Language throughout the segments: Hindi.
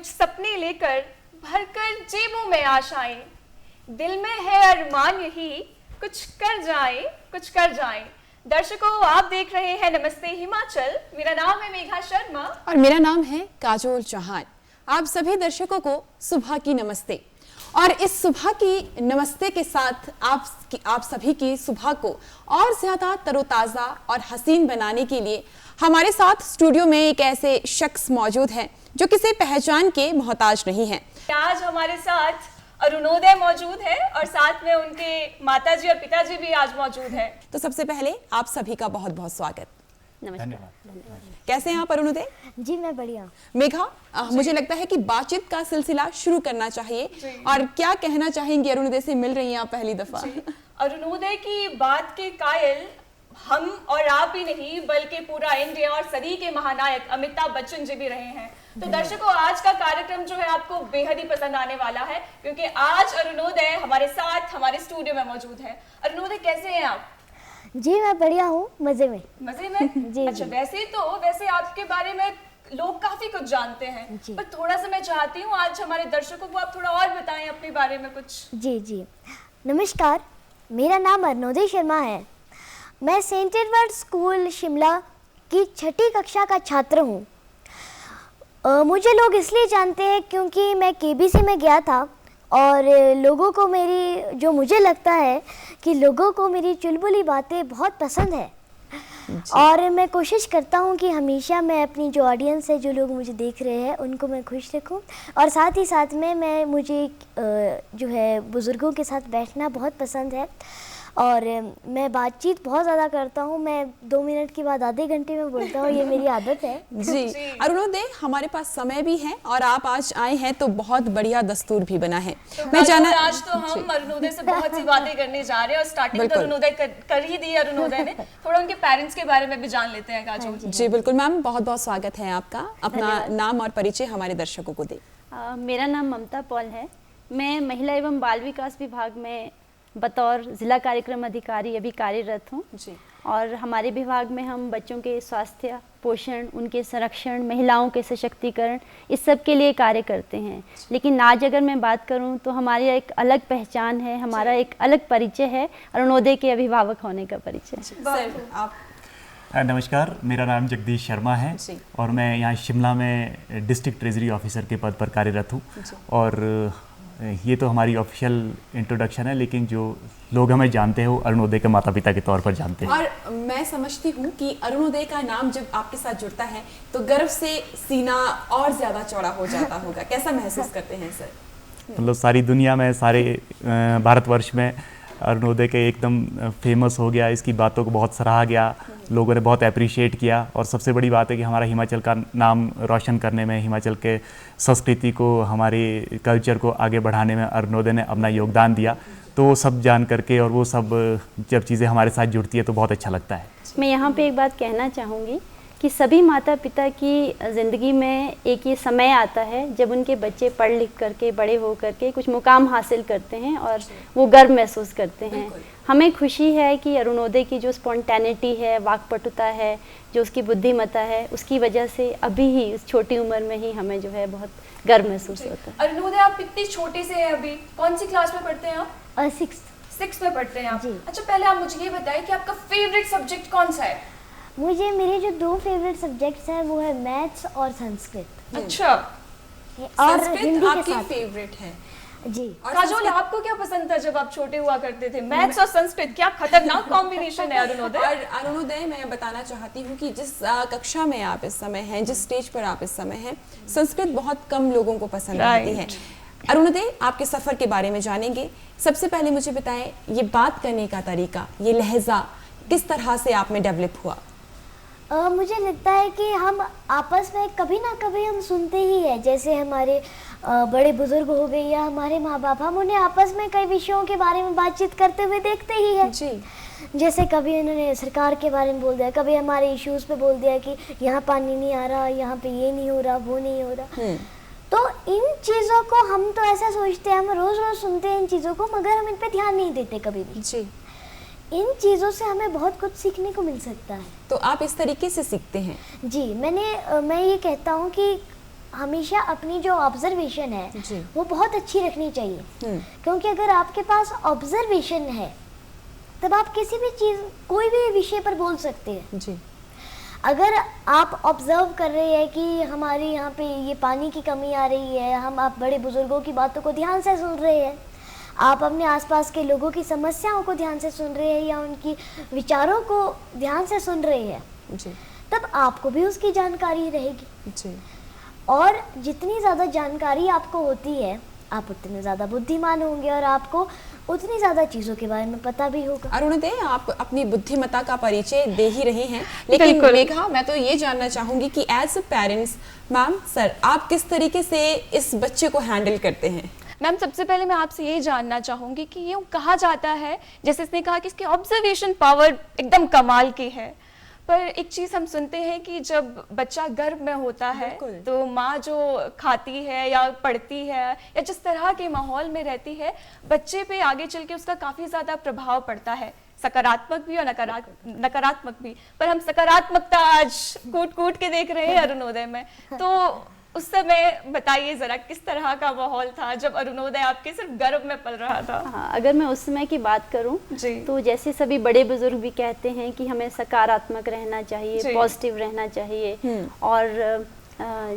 कुछ सपने लेकर भरकर जेबों में आशाएं, दिल में है अरमान यही कुछ कर जाएं। दर्शकों, आप देख रहे हैं नमस्ते हिमाचल। मेरा नाम है मेघा शर्मा और मेरा नाम है काजोल चौहान। आप सभी दर्शकों को सुबह की नमस्ते। और इस सुबह की नमस्ते के साथ आप सभी की सुबह को और ज्यादा तरोताज़ा और हसीन बनाने के लिए हमारे साथ स्टूडियो में एक ऐसे शख्स मौजूद हैं जो किसी पहचान के मोहताज नहीं हैं। आज हमारे साथ अरुणोदय मौजूद है और साथ में उनके माताजी और पिताजी भी आज मौजूद हैं। तो सबसे पहले आप सभी का बहुत बहुत स्वागत। नमस्कार। कैसे हैं आप अरुणोदय? जी मैं बढ़िया। मेघा, मुझे लगता है कि बातचीत का सिलसिला शुरू करना चाहिए। और क्या कहना चाहेंगी अरुणोदय से मिल रही हैं आप पहली दफा? अरुणोदय की बात के कायल हम और आप ही नहीं बल्कि पूरा इंडिया और सदी के महानायक अमिताभ बच्चन जी भी रहे हैं। तो दर्शकों, आज का कार्यक्रम जो है आपको बेहद ही पसंद आने वाला है क्योंकि आज अरुणोदय हमारे साथ हमारे स्टूडियो में मौजूद है। अरुणोदय, कैसे हैं आप? जी मैं बढ़िया हूँ, मजे में। मजे में? जी अच्छा, वैसे आपके बारे में लोग काफी कुछ जानते हैं, पर थोड़ा सा मैं चाहती हूँ आज हमारे दर्शकों को आप थोड़ा और बताएं अपने बारे में कुछ। जी नमस्कार, मेरा नाम अरुणोदय शर्मा है। मैं सेंट एडवर्ड स्कूल शिमला की 6ठी कक्षा का छात्र हूँ। मुझे लोग इसलिए जानते हैं क्योंकि मैं केबीसी में गया था और लोगों को मुझे लगता है कि लोगों को मेरी चुलबुली बातें बहुत पसंद है। और मैं कोशिश करता हूँ कि हमेशा मैं अपनी जो ऑडियंस है, जो लोग मुझे देख रहे हैं, उनको मैं खुश रखूँ। और साथ ही साथ में मुझे जो है बुज़ुर्गों के साथ बैठना बहुत पसंद है और मैं बातचीत बहुत ज़्यादा करता हूँ। मैं 2 मिनट के बाद आधे घंटे में बोलता हूँ, ये मेरी आदत है। जी अरुणोदय, हमारे पास समय भी है और आप आज आए हैं तो बहुत बढ़िया दस्तूर भी बना है। तो आज तो हम अरुणोदय से बहुत सी बातें करने जा रहे हैं और स्टार्टिंग तो अरुणोदय कर ही दी अरुणोदय ने। थोड़ा उनके पेरेंट्स के बारे में भी जान लेते हैं काजोल। जी बिल्कुल मैम, बहुत बहुत स्वागत है आपका। अपना नाम और परिचय हमारे दर्शकों को दें। मेरा नाम ममता पॉल है। मैं महिला एवं बाल विकास विभाग में बतौर जिला कार्यक्रम अधिकारी अभी कार्यरत हूँ। और हमारे विभाग में हम बच्चों के स्वास्थ्य, पोषण, उनके संरक्षण, महिलाओं के सशक्तिकरण, इस सब के लिए कार्य करते हैं। लेकिन आज अगर मैं बात करूं तो हमारी एक अलग पहचान है, हमारा एक अलग परिचय है, अरुणोदय के अभिभावक होने का परिचय। सर आप? नमस्कार, मेरा नाम जगदीश शर्मा है और मैं यहाँ शिमला में डिस्ट्रिक्ट ट्रेजरी ऑफिसर के पद पर कार्यरत हूँ। और ये तो हमारी ऑफिशियल इंट्रोडक्शन है, लेकिन जो लोग हमें जानते हैं वो अरुणोदय के माता पिता के तौर पर जानते हैं। और मैं समझती हूँ कि अरुणोदय का नाम जब आपके साथ जुड़ता है तो गर्व से सीना और ज़्यादा चौड़ा हो जाता होगा। कैसा महसूस करते हैं सर? मतलब सारी दुनिया में, सारे भारतवर्ष में अरुणोदय के एकदम फेमस हो गया, इसकी बातों को बहुत सराहा गया, लोगों ने बहुत अप्रिशिएट किया। और सबसे बड़ी बात है कि हमारा हिमाचल का नाम रोशन करने में, हिमाचल के संस्कृति को, हमारे कल्चर को आगे बढ़ाने में अरुणोदय ने अपना योगदान दिया। तो वो सब जान करके और वो सब जब चीज़ें हमारे साथ जुड़ती है तो बहुत अच्छा लगता है। मैं यहाँ पे एक बात कहना चाहूँगी कि सभी माता पिता की ज़िंदगी में एक ये समय आता है जब उनके बच्चे पढ़ लिख करके, बड़े हो करके कुछ मुकाम हासिल करते हैं और वो गर्व महसूस करते हैं। हमें खुशी है कि अरुणोदय की जो स्पॉन्टेनिटी है, वाक्पटुता है, जो उसकी बुद्धिमत्ता है, उसकी वजह से अभी ही उस छोटी उम्र में ही हमें जो है बहुत गर्व महसूस होता है। अरुणोदय, आप इतनी छोटे से हैं अभी, कौन सी क्लास में पढ़ते हैं आप? 6th में पढ़ते हैं आप। अच्छा, पहले आप मुझे ये बताएं कि आपका फेवरेट सब्जेक्ट कौन सा है? मेरे जो 2 फेवरेट सब्जेक्ट्स हैं वो है मैथ्स और संस्कृत। अच्छा, और हिंदी के आपकी साथ फेवरेट है? जी। काजोल, आपको क्या पसंद था जब आप छोटे हुआ करते थे? मैथ्स और संस्कृत, क्या खतरनाक कॉम्बिनेशन है अरुणोदय। और अरुणोदय, मैं बताना चाहती हूँ कि जिस कक्षा में आप इस समय हैं, जिस स्टेज पर आप इस समय हैं, संस्कृत बहुत कम लोगों को पसंद आती है। अरुणोदय, आपके सफ़र के बारे में जानेंगे। सबसे पहले मुझे बताएं, ये बात करने का तरीका, ये लहजा किस तरह से आप में डेवलप हुआ? मुझे लगता है कि हम आपस में कभी ना कभी हम सुनते ही हैं। जैसे हमारे बड़े बुजुर्ग हो गए या हमारे माँ बाप, हम उन्हें आपस में कई विषयों के बारे में बातचीत करते हुए देखते ही हैं। जी। जैसे कभी उन्होंने सरकार के बारे में बोल दिया, कभी हमारे इश्यूज़ पे बोल दिया कि यहाँ पानी नहीं आ रहा, यहाँ पे ये नहीं हो रहा, वो नहीं हो रहा। तो इन चीज़ों को हम तो ऐसा सोचते हैं, हम रोज़ रोज़ सुनते हैं इन चीज़ों को, मगर हम इन पे ध्यान नहीं देते कभी भी। जी। इन चीज़ों से हमें बहुत कुछ सीखने को मिल सकता है। तो आप इस तरीके से सीखते हैं? जी, मैं ये कहता हूँ कि हमेशा अपनी जो ऑब्जर्वेशन है जी। वो बहुत अच्छी रखनी चाहिए, क्योंकि अगर आपके पास ऑब्जर्वेशन है तब आप किसी भी चीज़, कोई भी विषय पर बोल सकते हैं। जी। अगर आप ऑब्जर्व कर रहे हैं कि हमारे यहाँ पे ये पानी की कमी आ रही है, आप बड़े बुजुर्गों की बातों को ध्यान से सुन रहे हैं, आप अपने आसपास के लोगों की समस्याओं को ध्यान से सुन रहे हैं या उनकी विचारों को ध्यान से सुन रहे हैं, जी। तब आपको भी उसकी जानकारी रहेगी। जी। और जितनी ज़्यादा जानकारी आपको होती है, आप उतने ज़्यादा बुद्धिमान होंगे और आपको उतनी ज़्यादा चीज़ों के बारे में पता भी होगा। अरुणोदय, आप अपनी बुद्धिमत्ता का परिचय दे ही रहे हैं, लेकिन बिल्कुल। मेघा, मैं तो ये जानना चाहूंगी कि as a parents, ma'am, sir, आप किस तरीके से इस बच्चे को हैंडल करते हैं? मैम, सबसे पहले मैं आपसे ये जानना चाहूंगी कि यूँ कहा जाता है, जैसे इसने कहा कि इसकी ऑब्जर्वेशन पावर एकदम कमाल की है, पर एक चीज़ हम सुनते हैं कि जब बच्चा गर्भ में होता है बिल्कुल। तो माँ जो खाती है या पढ़ती है या जिस तरह के माहौल में रहती है, बच्चे पे आगे चल के उसका काफ़ी ज़्यादा प्रभाव पड़ता है, सकारात्मक भी और नकारात्मक भी। पर हम सकारात्मकता आज कूट कूट के देख रहे हैं अरुणोदय में। तो उस समय बताइए ज़रा, किस तरह का माहौल था जब अरुणोदय आपके सिर्फ गर्भ में पल रहा था? हाँ, अगर मैं उस समय की बात करूं जी। तो जैसे सभी बड़े बुजुर्ग भी कहते हैं कि हमें सकारात्मक रहना चाहिए, जी। पॉजिटिव रहना चाहिए, और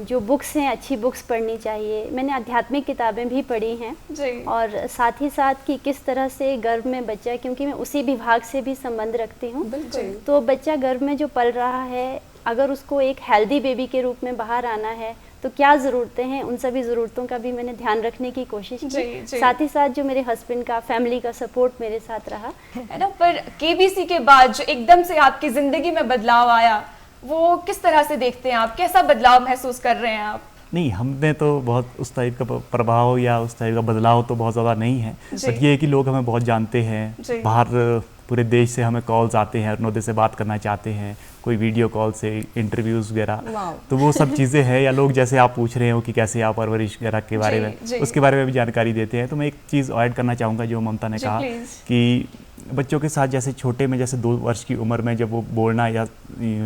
जो बुक्स हैं अच्छी बुक्स पढ़नी चाहिए। मैंने आध्यात्मिक किताबें भी पढ़ी हैं, जी। और साथ ही साथ कि किस तरह से गर्भ में बच्चा, क्योंकि मैं उसी विभाग से भी संबंध रखती हूँ, बिल्कुल। तो बच्चा गर्भ में जो पल रहा है, अगर उसको एक हेल्दी बेबी के रूप में बाहर आना है तो क्या ज़रूरतें हैं, उन सभी ज़रूरतों का भी मैंने ध्यान रखने की कोशिश जी, की। जी। साथ ही साथ जो मेरे हस्बैंड का, फैमिली का सपोर्ट मेरे साथ रहा। है ना। पर केबीसी के बाद जो एकदम से आपकी जिंदगी में बदलाव आया, वो किस तरह से देखते हैं आप? कैसा बदलाव महसूस कर रहे हैं आप? नहीं, हमने तो बहुत उस टाइप का प्रभाव या उस टाइप का बदलाव तो बहुत ज़्यादा नहीं है, बट ये है कि लोग हमें बहुत जानते जी। हैं, बाहर पूरे देश से हमें कॉल्स आते हैं, अरुणोदय से बात करना चाहते हैं, कोई वीडियो कॉल से, इंटरव्यूज़ वगैरह, तो वो सब चीज़ें हैं। या लोग जैसे आप पूछ रहे हो कि कैसे आप परवरिश वगैरह के बारे जी, में, जी। उसके बारे में भी जानकारी देते हैं। तो मैं एक चीज़ ऐड करना चाहूँगा जो ममता ने जी, कहा प्लीज़। कि बच्चों के साथ जैसे छोटे में, जैसे 2 वर्ष की उम्र में जब वो बोलना या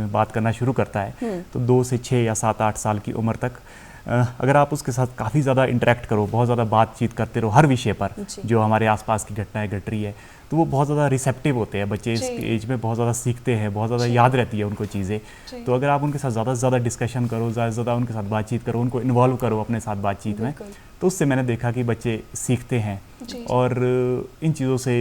बात करना शुरू करता है, तो 2 से 6 या 7-8 साल की उम्र तक अगर आप उसके साथ काफ़ी ज़्यादा इंटरेक्ट करो, बहुत ज़्यादा बातचीत करते रहो हर विषय पर जो हमारे आसपास की घटनाएं घट रही है, तो वो बहुत ज़्यादा रिसेप्टिव होते हैं बच्चे। इस एज में बहुत ज़्यादा सीखते हैं, बहुत ज़्यादा याद रहती है उनको चीज़ें। तो अगर आप उनके साथ ज़्यादा से ज़्यादा डिस्कशन करो, ज़्यादा से ज़्यादा उनके साथ बातचीत करो, उनको इन्वॉल्व करो अपने साथ बातचीत में, तो उससे मैंने देखा कि बच्चे सीखते हैं और इन चीज़ों से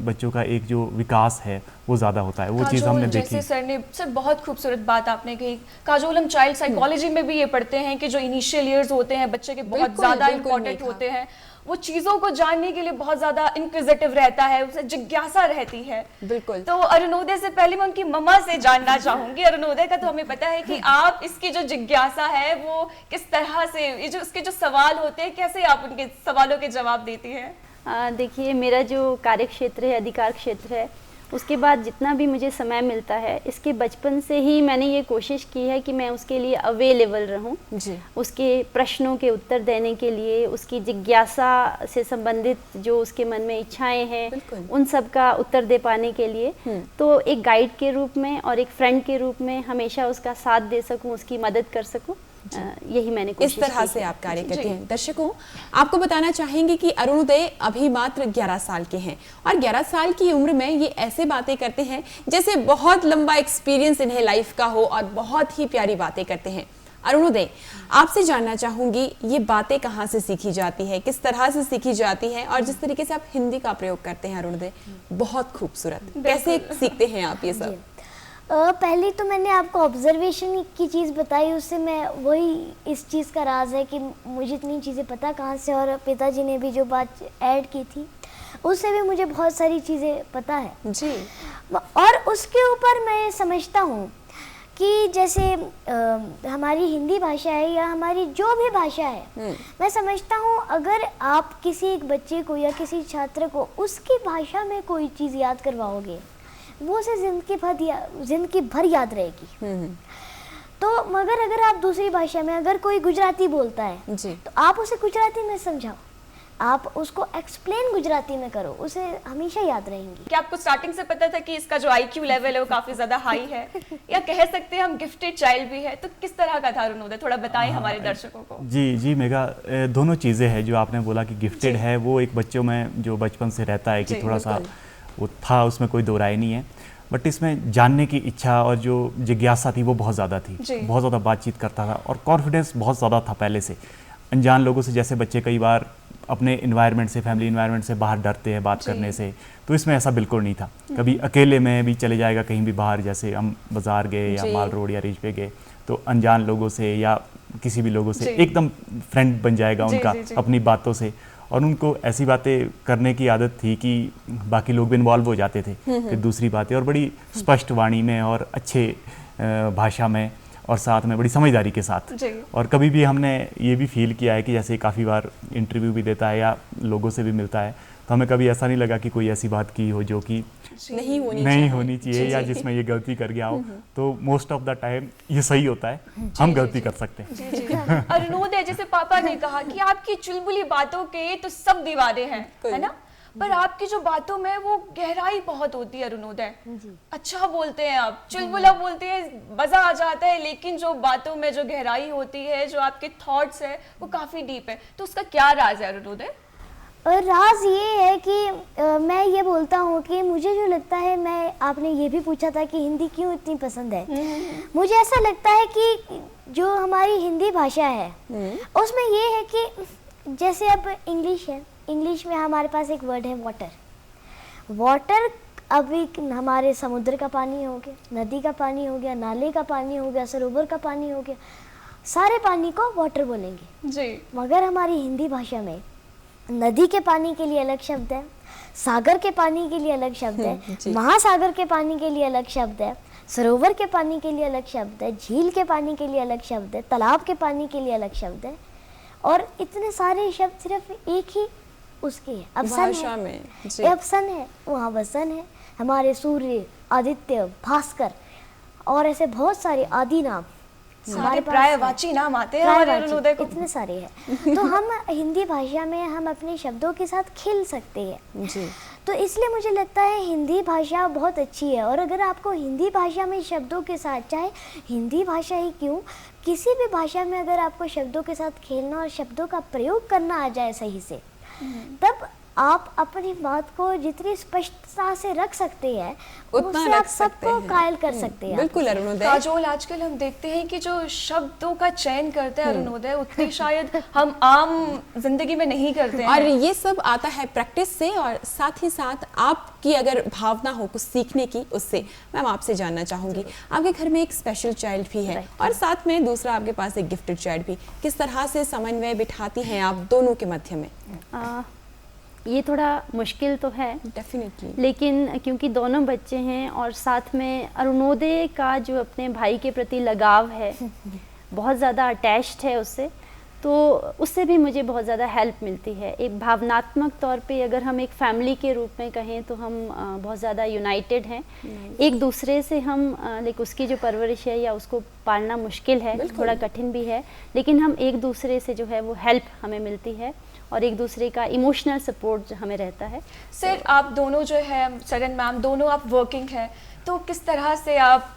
बच्चों का एक जो विकास है वो ज़्यादा होता है। वो चीज़ हमने देखी। जैसे सर ने सर बहुत खूबसूरत बात आपने कही, काजोल, हम चाइल्ड साइकोलॉजी में भी ये पढ़ते हैं कि जो इनिशियल ईयर्स होते हैं बच्चे के बहुत ज़्यादा इंपॉर्टेंट होते हैं। वो चीज़ों को जानने के लिए बहुत ज़्यादा इंक्विजिटिव रहता है, उसे जिज्ञासा रहती है। बिल्कुल। तो अरुणोदय से पहले मैं उनकी मम्मा से जानना चाहूंगी। अरुणोदय का तो हमें पता है कि आप इसकी जो जिज्ञासा है वो किस तरह से, ये जो उसके जो सवाल होते हैं, कैसे आप उनके सवालों के जवाब देती हैं? देखिए, मेरा जो कार्य क्षेत्र है, अधिकार क्षेत्र है, उसके बाद जितना भी मुझे समय मिलता है, इसके बचपन से ही मैंने ये कोशिश की है कि मैं उसके लिए अवेलेबल रहूं, उसके प्रश्नों के उत्तर देने के लिए, उसकी जिज्ञासा से संबंधित जो उसके मन में इच्छाएं हैं, उन सब का उत्तर दे पाने के लिए, तो एक गाइड के रूप में और एक फ्रेंड के रूप में हमेशा उसका साथ दे सकूं, उसकी मदद कर सकूं, यही मैंने कोशिश की। इस तरह से आप कार्य करते हैं। दर्शकों, आपको बताना चाहेंगे कि अरुणोदय अभी मात्र 11 साल के हैं और 11 साल की उम्र में ये ऐसे बातें करते हैं जैसे बहुत लंबा एक्सपीरियंस इन्हें लाइफ का हो और बहुत ही प्यारी बातें करते हैं। अरुणोदय, आपसे जानना चाहूंगी, ये बातें कहाँ से सीखी जाती है, किस तरह से सीखी जाती है, और जिस तरीके से आप हिंदी का प्रयोग करते हैं अरुणोदय, बहुत खूबसूरत। कैसे सीखते हैं आप ये सब? पहले तो मैंने आपको ऑब्जर्वेशन की चीज़ बताई, उससे मैं वही इस चीज़ का राज है कि मुझे इतनी चीज़ें पता कहाँ से, और पिताजी ने भी जो बात ऐड की थी उससे भी मुझे बहुत सारी चीज़ें पता है जी। और उसके ऊपर मैं समझता हूँ कि जैसे हमारी हिंदी भाषा है या हमारी जो भी भाषा है, मैं समझता हूँ अगर आप किसी एक बच्चे को या किसी छात्र को उसकी भाषा में कोई चीज़ याद करवाओगे, वो उसे जिंदगी भर याद रहेगी। तो मगर अगर आप दूसरी भाषा में, अगर कोई गुजराती बोलता है जी, तो आप उसे गुजराती में समझाओ, आप उसको एक्सप्लेन गुजराती में करो, उसे हमेशा याद रहेंगी। क्या आपको स्टार्टिंग से पता था कि इसका जो IQ लेवल है वो काफी ज्यादा हाई है, या कह सकते हैं हम गिफ्टेड चाइल्ड भी है? तो किस तरह का था अरुणोदय, थोड़ा बताएं हमारे दर्शकों को। जी मेघा, दोनों चीज़ें हैं जो आपने बोला कि गिफ्टेड है, वो एक बच्चों में जो बचपन से रहता है कि थोड़ा सा वो था, उसमें कोई दो राय नहीं है। बट इसमें जानने की इच्छा और जो जिज्ञासा थी वो बहुत ज़्यादा थी, बहुत ज़्यादा बातचीत करता था और कॉन्फिडेंस बहुत ज़्यादा था पहले से। अनजान लोगों से, जैसे बच्चे कई बार अपने इन्वायरमेंट से, फैमिली इन्वायरमेंट से बाहर डरते हैं बात करने से, तो इसमें ऐसा बिल्कुल नहीं था। कभी अकेले में भी चले जाएगा कहीं भी बाहर, जैसे हम बाज़ार गए या माल रोड या रिज पे गए, तो अनजान लोगों से या किसी भी लोगों से एकदम फ्रेंड बन जाएगा उनका अपनी बातों से। और उनको ऐसी बातें करने की आदत थी कि बाकी लोग भी इन्वॉल्व हो जाते थे फिर दूसरी बातें, और बड़ी स्पष्ट वाणी में और अच्छे भाषा में और साथ में बड़ी समझदारी के साथ। और कभी भी हमने ये भी फील किया है कि जैसे काफ़ी बार इंटरव्यू भी देता है या लोगों से भी मिलता है, तो हमें कभी ऐसा नहीं लगा कि कोई ऐसी बात की हो जो कि नहीं होनी चाहिए या जिसमें ये गलती कर गया हो। तो मोस्ट ऑफ द टाइम ये सही होता है, हम गलती कर सकते हैं। अरुणोदय, जैसे पापा ने कहा कि आपकी चुलबुली बातों के तो सब दीवाने हैं, है ना, पर आपकी जो बातों में वो गहराई बहुत होती है अरुणोदय। अच्छा बोलते हैं आप, चुलबुला बोलते हैं, मजा आ जाता है, लेकिन जो बातों में जो गहराई होती है, जो आपके थॉट्स है, वो काफी डीप है। तो उसका क्या राज है अरुणोदय? और राज ये है कि मैं ये बोलता हूँ कि मुझे जो लगता है, आपने ये भी पूछा था कि हिंदी क्यों इतनी पसंद है। मुझे ऐसा लगता है कि जो हमारी हिंदी भाषा है उसमें ये है कि जैसे अब इंग्लिश है, इंग्लिश में हमारे पास एक वर्ड है वाटर। वाटर अभी हमारे समुद्र का पानी हो गया, नदी का पानी हो गया, नाले का पानी हो गया, सरोवर का पानी हो गया, सारे पानी को वाटर बोलेंगे जी। मगर हमारी हिंदी भाषा में नदी के पानी के लिए अलग शब्द है, सागर के पानी के लिए अलग शब्द है, महासागर के पानी के लिए अलग शब्द है, सरोवर के पानी के लिए अलग शब्द है, झील के पानी के लिए अलग शब्द है, तालाब के पानी के लिए अलग शब्द है। और इतने सारे शब्द सिर्फ एक ही उसके है, अवसन है, अवसन है, वहाँ वसन है। हमारे सूर्य, आदित्य, भास्कर और ऐसे बहुत सारे आदि नाम हमारे प्रायवाची नाम आते हैं और अरुणोदय को इतने सारे हैं। तो हम हिंदी भाषा में हम अपने शब्दों के साथ खेल सकते हैं जी। तो इसलिए मुझे लगता है हिंदी भाषा बहुत अच्छी है। और अगर आपको हिंदी भाषा में शब्दों के साथ, चाहे हिंदी भाषा ही क्यों, किसी भी भाषा में अगर आपको शब्दों के साथ खेलना और शब्दों का प्रयोग करना आ जाए सही से, तब आप अपनी बात को जितनी स्पष्टता से रख सकते हैं उतना उससे आप सबको कायल कर सकते हैं। बिल्कुल अरुणोदय। काजोल, आजकल हम देखते हैं कि जो शब्दों का चयन करते हैं अरुणोदय, उतने शायद हम आम जिंदगी में नहीं करते हैं। और ये सब आता है प्रैक्टिस से, और साथ ही साथ आपकी अगर भावना हो कुछ सीखने की, उससे। मैम, आपसे जानना चाहूंगी, आपके घर में एक स्पेशल चाइल्ड भी है और साथ में दूसरा आपके पास एक गिफ्टेड चाइल्ड भी, किस तरह से समन्वय बिठाती हैं आप दोनों के मध्य में? ये थोड़ा मुश्किल तो है डेफिनेटली, लेकिन क्योंकि दोनों बच्चे हैं और साथ में अरुणोदय का जो अपने भाई के प्रति लगाव है, बहुत ज़्यादा अटैच्ड है उससे, तो उससे भी मुझे बहुत ज़्यादा हेल्प मिलती है। एक भावनात्मक तौर पे अगर हम एक फैमिली के रूप में कहें तो हम बहुत ज़्यादा यूनाइटेड हैं एक दूसरे से। हम लाइक उसकी जो परवरिश है या उसको पालना मुश्किल है, थोड़ा कठिन भी है, लेकिन हम एक दूसरे से जो है वो हेल्प हमें मिलती है और एक दूसरे का इमोशनल सपोर्ट हमें रहता है। सर, आप दोनों जो है, सरन मैम, दोनों आप वर्किंग हैं, तो किस तरह से आप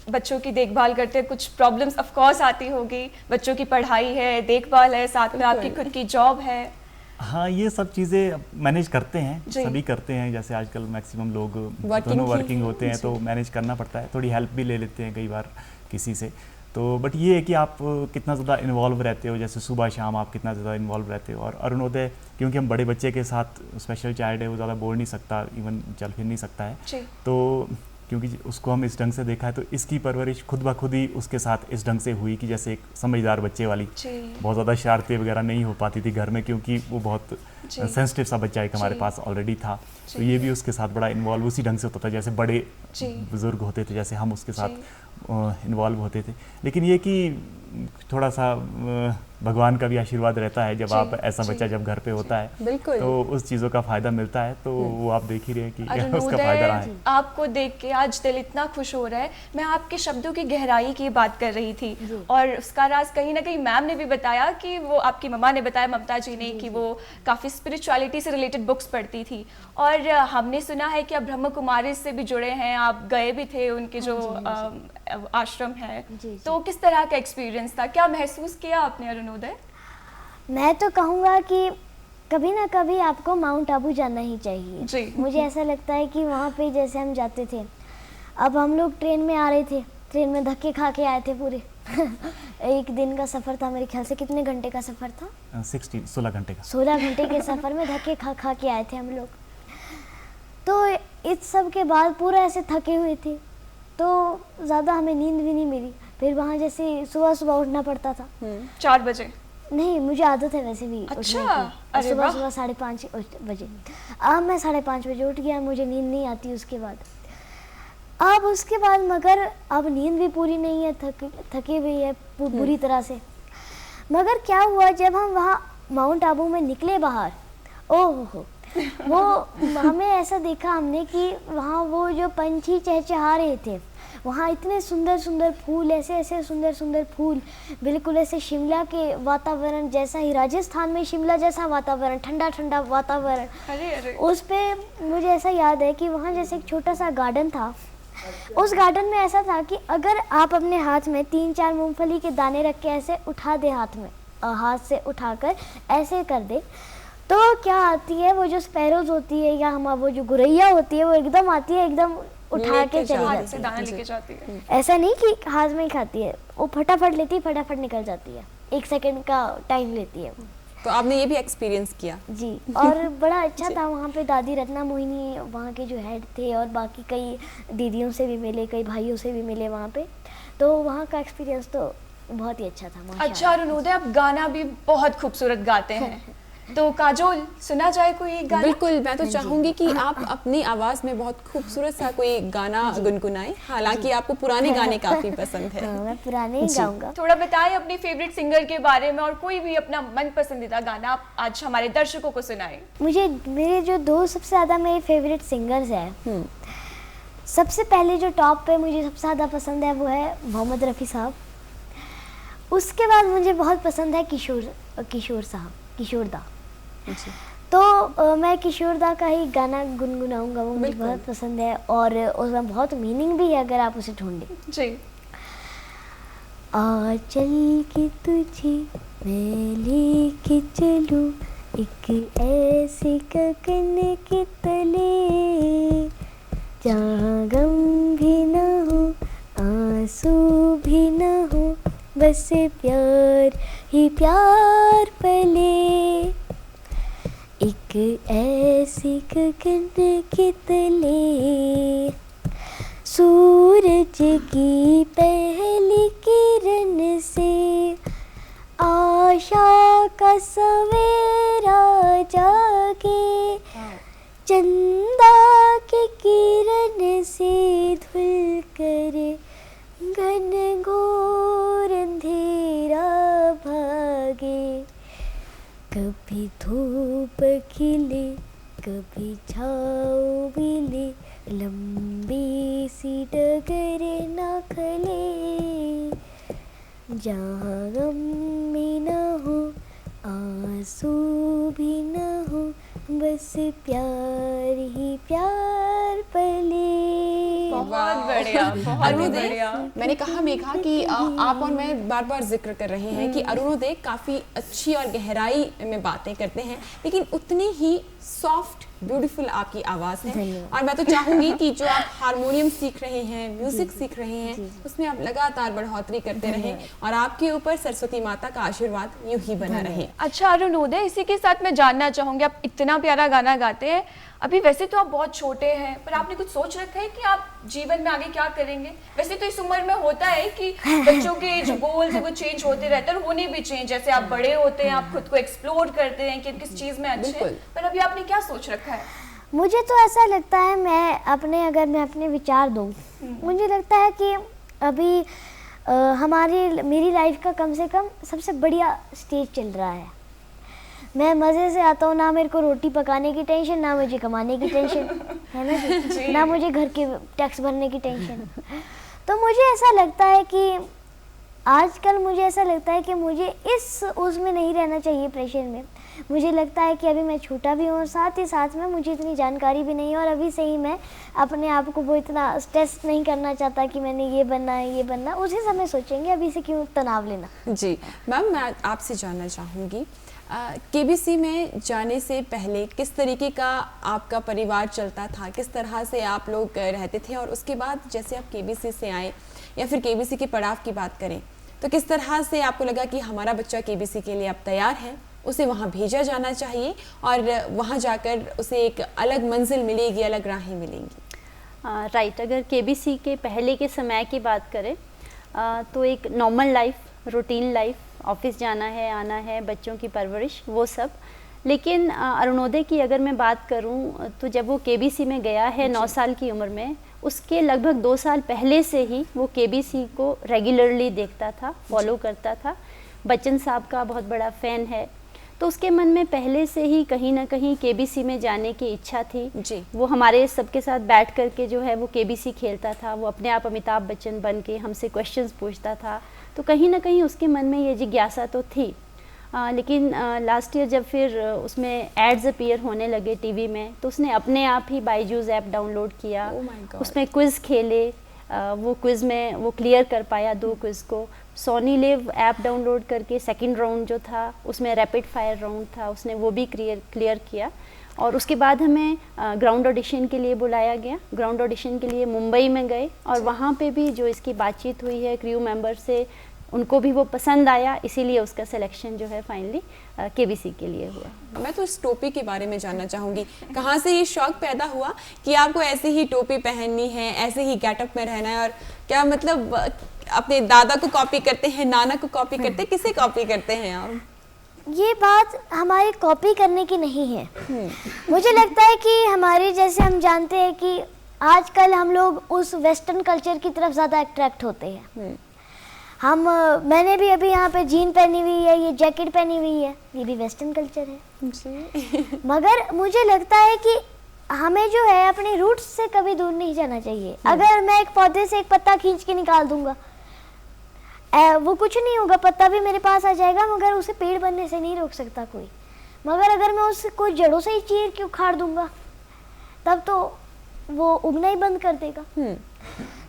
बच्चों की देखभाल करते हैं? कुछ प्रॉब्लम्स ऑफ कोर्स आती होगी, बच्चों की पढ़ाई है, देखभाल है, साथ में आपकी खुद की जॉब है। हाँ, ये सब चीज़ें मैनेज करते हैं, सभी करते हैं। जैसे आजकल मैक्सिमम लोग दोनों वर्किंग होते हैं, तो मैनेज करना पड़ता है। थोड़ी हेल्प भी ले लेते हैं कई बार किसी से। तो बट ये है कि आप कितना ज़्यादा इन्वॉल्व रहते हो, जैसे सुबह शाम आप कितना ज़्यादा इन्वॉल्व रहते हो। और अरुणोदय, क्योंकि हम बड़े बच्चे के साथ, स्पेशल चाइल्ड है, वो ज़्यादा बोल नहीं सकता, इवन चल फिर नहीं सकता है, तो क्योंकि उसको हम इस ढंग से देखा है, तो इसकी परवरिश खुद ब खुद ही उसके साथ इस ढंग से हुई कि जैसे एक समझदार बच्चे वाली, बहुत ज़्यादा शरारतें वगैरह नहीं हो पाती थी घर में, क्योंकि वो बहुत सेंसिटिव सा बच्चा एक हमारे पास ऑलरेडी था। तो ये भी उसके साथ बड़ा इन्वॉल्व उसी ढंग से होता था जैसे बड़े बुजुर्ग होते थे, जैसे हम उसके साथ इन्वॉल्व होते थे। लेकिन ये कि थोड़ा सा भगवान का भी आशीर्वाद रहता है जब आप ऐसा बच्चा जब घर पे होता है, बिल्कुल। तो उस चीज़ों का फायदा मिलता है। तो वो आप देख ही रहे हैं कि उसका अरुणोदय, फायदा रहा है। आपको देख के आज दिल इतना खुश हो रहा है। मैं आपके शब्दों की गहराई की बात कर रही थी और उसका राज कहीं ना कहीं मैम ने भी बताया कि वो आपकी मम्मा ने बताया, ममता जी ने, कि वो काफ़ी स्पिरिचुअलिटी से रिलेटेड बुक्स पढ़ती थी। और हमने सुना है कि आप ब्रह्म कुमारी से भी जुड़े हैं, आप गए भी थे उनके जो आश्रम है। तो किस तरह का एक्सपीरियंस था, क्या महसूस किया आपने अरुणोदय? मैं तो कहूँगा कि कभी ना कभी आपको माउंट आबू जाना ही चाहिए जी। मुझे ऐसा लगता है कि वहाँ पे जैसे हम जाते थे, अब हम लोग ट्रेन में आ रहे थे, ट्रेन में धक्के खा के आए थे पूरे एक दिन का सफ़र था मेरे ख्याल से। कितने घंटे का सफ़र था? 16 घंटे का। 16 घंटे के सफ़र में धक्के खा खा के आए थे हम लोग। तो इस सब के बाद पूरा ऐसे थके हुए थे, तो ज़्यादा हमें नींद भी नहीं मिली। फिर वहाँ जैसे सुबह सुबह उठना पड़ता था। 4 बजे? नहीं, मुझे आदत है वैसे भी अच्छा, उठने की। अरे सुबह वाह। सुबह 5:30 बजे। अब मैं 5:30 बजे उठ गया, मुझे नींद नहीं आती उसके बाद। अब उसके बाद मगर अब नींद भी पूरी नहीं है, थकी हुई है बुरी तरह से। मगर क्या हुआ जब हम वहाँ माउंट आबू में निकले बाहर, ओह हो वो हमें ऐसा देखा हमने कि वहाँ वो जो पंछी चहचहा रहे थे, वहाँ इतने सुंदर सुंदर फूल, ऐसे ऐसे सुंदर सुंदर फूल, बिल्कुल ऐसे शिमला के वातावरण जैसा ही, राजस्थान में शिमला जैसा वातावरण, ठंडा ठंडा वातावरण। अरे अरे, उस पे मुझे ऐसा याद है कि वहाँ जैसे एक छोटा सा गार्डन था। उस गार्डन में ऐसा था कि अगर आप अपने हाथ में 3-4 मूंगफली के दाने रख के ऐसे उठा दे, हाथ से उठाकर ऐसे कर दे, तो क्या आती है वो जो स्पैरोज होती है या हमारा वो जो गुरैया होती है, वो एकदम आती है, एकदम उठा के चली हाथ जाती से है। दाना लेके जाती है। ऐसा नहीं कि हाथ में ही खाती है, वो फटाफट लेती है, फटाफट निकल जाती है, 1 सेकंड का टाइम लेती है। तो आपने ये भी एक्सपीरियंस किया? जी, और बड़ा अच्छा था। वहाँ पे दादी रत्ना मोहिनी वहाँ के जो हेड थे, और बाकी कई दीदियों से भी मिले, कई भाइयों से भी मिले वहाँ पे। तो वहाँ का एक्सपीरियंस तो बहुत ही अच्छा था माशाल्लाह। अच्छा अरुणोदय, आप गाना भी बहुत खूबसूरत गाते हैं, तो काजोल सुना जाए कोई एक गाना? बिल्कुल, मैं तो चाहूंगी कि आप अपनी आवाज में बहुत खूबसूरत सा कोई गाना गुनगुनाएं। हालांकि आपको पुराने गाने काफी पसंद है। हाँ, मैं पुराने ही गाऊंगा। थोड़ा बताएं अपने फेवरेट सिंगर के बारे में, और कोई भी अपना मन पसंदीदा गाना आप आज हमारे दर्शकों को सुनाएं। मेरे जो 2 सबसे ज़्यादा मेरे फेवरेट सिंगर्स हैं, सबसे पहले जो टॉप पे मुझे सबसे ज़्यादा पसंद है वो है मोहम्मद रफ़ी साहब। उसके बाद मुझे बहुत पसंद है किशोर साहब, किशोर दा। तो मैं किशोर दा का ही गाना गुनगुनाऊंगा, वो मुझे बहुत पसंद है और उसमें बहुत मीनिंग भी है अगर आप उसे ढूंढें। जी। आ चल के तुझे मैं लेके चलूं एक ऐसे गगन के तले, जहाँ गम भी न हो, आंसू भी न हो, बस प्यार ही प्यार पले। एक ऐसी गगन के तले, सूरज की पहली किरण से आशा का सवेरा जागे, चंदा की किरण से धुल कर घन घोर अंधेरा भागे। कभी धूप खिले, कभी छाँव मिले, लंबी सी डगर न खले, जहाँ गम भी न हो, आंसू भी न हो, बस प्यार ही प्यार पले। बहुत बढ़िया, बहुत अरुणोदय, बढ़िया। मैंने कहा मेघा कि आप और मैं बार बार जिक्र कर रहे हैं कि अरुणोदय काफी अच्छी और गहराई में बातें करते हैं, लेकिन उतनी ही सॉफ्ट ब्यूटीफुल आपकी आवाज है। और मैं तो चाहूंगी कि जो आप हारमोनियम सीख रहे हैं, म्यूजिक सीख रहे हैं, उसमें आप लगातार बढ़ोतरी करते रहें और आपके ऊपर सरस्वती माता का आशीर्वाद यूं ही बना रहे। अच्छा अरुणोदय, इसी के साथ मैं जानना चाहूंगी, आप इतना प्यारा गाना गाते हैं, अभी वैसे तो आप बहुत छोटे हैं, पर आपने कुछ सोच रखा है कि आप जीवन में आगे क्या करेंगे? वैसे तो इस उम्र में होता है कि बच्चों के जो गोल्स है वो चेंज होते रहते हैं, और होने भी चेंज, जैसे आप बड़े होते हैं, आप खुद को एक्सप्लोर करते हैं कि किस चीज में अच्छे हैं, पर अभी आपने क्या सोच रखा है? मुझे तो ऐसा लगता है, अगर मैं अपने विचार दूँ, मुझे लगता है कि अभी मेरी लाइफ का कम से कम सबसे बढ़िया स्टेज चल रहा है। मैं मज़े से आता हूँ, ना मेरे को रोटी पकाने की टेंशन, ना मुझे कमाने की टेंशन, है ना जी? ना मुझे घर के टैक्स भरने की टेंशन। तो मुझे ऐसा लगता है कि आजकल मुझे ऐसा लगता है कि मुझे उसमें नहीं रहना चाहिए, प्रेशर में। मुझे लगता है कि अभी मैं छोटा भी हूँ और साथ ही साथ में मुझे इतनी जानकारी भी नहीं है, और अभी से ही मैं अपने आप को वो इतना स्ट्रेस नहीं करना चाहता कि मैंने ये बनना है, ये बनना। उसी समय सोचेंगे, अभी से क्यों तनाव लेना। जी मैम, मैं आपसे जानना चाहूँगी, केबीसी में जाने से पहले किस तरीके का आपका परिवार चलता था, किस तरह से आप लोग रहते थे, और उसके बाद जैसे आप केबीसी से आए या फिर केबीसी के पड़ाव की बात करें तो किस तरह से आपको लगा कि हमारा बच्चा केबीसी के लिए अब तैयार है, उसे वहाँ भेजा जाना चाहिए और वहाँ जाकर उसे एक अलग मंजिल मिलेगी, अलग राहें मिलेंगी? राइट, अगर केबीसी के पहले के समय की बात करें तो एक normal life, routine life, office जाना है, आना है, बच्चों की परवरिश, वो सब। लेकिन अरुणोदय की अगर मैं बात करूं तो जब वो केबीसी में गया है 9 साल की उम्र में, उसके लगभग 2 साल पहले से ही वो केबीसी को रेगुलरली देखता था, फॉलो करता था। बच्चन साहब का बहुत बड़ा फ़ैन है, तो उसके मन में पहले से ही कहीं ना कहीं केबीसी में जाने की इच्छा थी जी। वो हमारे सबके साथ बैठ करके जो है वो केबीसी खेलता था, वो अपने आप अमिताभ बच्चन बन के हमसे क्वेश्चंस पूछता था। तो कहीं ना कहीं उसके मन में ये जिज्ञासा तो थी। लेकिन लास्ट ईयर जब फिर उसमें एड्स अपीयर होने लगे टीवी में, तो उसने अपने आप ही बायजूस ऐप डाउनलोड किया। उसमें क्विज़ खेले, वो क्विज़ में वो क्लियर कर पाया 2 क्विज़ को। सोनी लिव ऐप डाउनलोड करके सेकंड राउंड जो था उसमें रैपिड फायर राउंड था, उसने वो भी क्लियर किया। और उसके बाद हमें ग्राउंड ऑडिशन के लिए बुलाया गया। ग्राउंड ऑडिशन के लिए मुंबई में गए और वहाँ पे भी जो इसकी बातचीत हुई है क्रू मेंबर से, उनको भी वो पसंद आया, इसीलिए उसका सिलेक्शन जो है फाइनली केबीसी के लिए हुआ। मैं तो इस टोपी के बारे में जानना चाहूँगी, कहाँ से ये शौक पैदा हुआ कि आपको ऐसे ही टोपी पहननी है, ऐसे ही गेटअप में रहना है? और क्या मतलब अपने दादा को कॉपी करते हैं, नाना को कॉपी करते हैं, किसे कॉपी करते हैं आप? ये बात हमारी कॉपी करने की नहीं है। मुझे लगता है कि हमारे जैसे हम जानते हैं कि आजकल हम लोग उस वेस्टर्न कल्चर की तरफ ज़्यादा अट्रैक्ट होते हैं। मैंने भी अभी यहाँ पे जीन पहनी हुई है, ये जैकेट पहनी हुई है, ये भी वेस्टर्न कल्चर है जी। मगर मुझे लगता है कि हमें जो है अपने रूट्स से कभी दूर नहीं जाना चाहिए। अगर मैं एक पौधे से एक पत्ता खींच के निकाल दूंगा, वो कुछ नहीं होगा, पत्ता भी मेरे पास आ जाएगा, मगर उसे पेड़ बनने से नहीं रोक सकता कोई। मगर अगर मैं उसे कोई जड़ों से ही चीर के उखाड़ दूंगा, तब तो वो उगना ही बंद कर देगा।